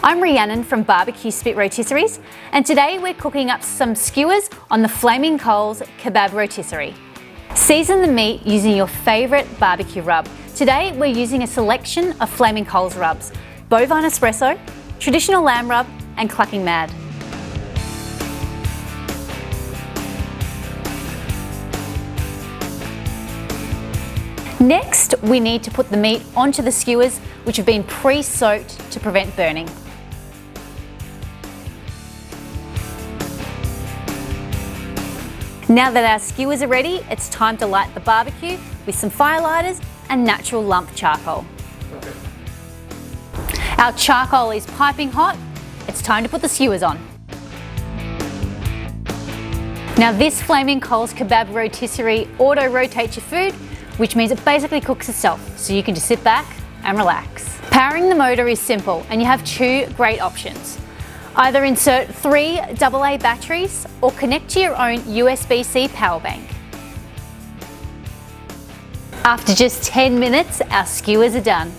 I'm Rhiannon from BBQ Spit Rotisseries, and today we're cooking up some skewers on the Flaming Coals Kebab Rotisserie. Season the meat using your favourite barbecue rub. Today we're using a selection of Flaming Coals rubs: Bovine Espresso, traditional lamb rub and Clucking Mad. Next, we need to put the meat onto the skewers, which have been pre-soaked to prevent burning. Now that our skewers are ready, it's time to light the barbecue with some Firelighters and natural lump charcoal. Our charcoal is piping hot. It's time to put the skewers on. Now this Flaming Coals Kebab Rotisserie auto-rotates your food, which means it basically cooks itself, so you can just sit back and relax. Powering the motor is simple, and you have two great options. Either insert 3 AA batteries or connect to your own USB-C power bank. After just 10 minutes, our skewers are done.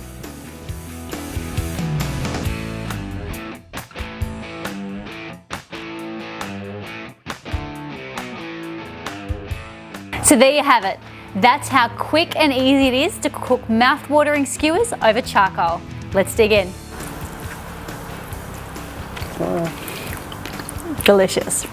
So there you have it. That's how quick and easy it is to cook mouth-watering skewers over charcoal. Let's dig in. Delicious.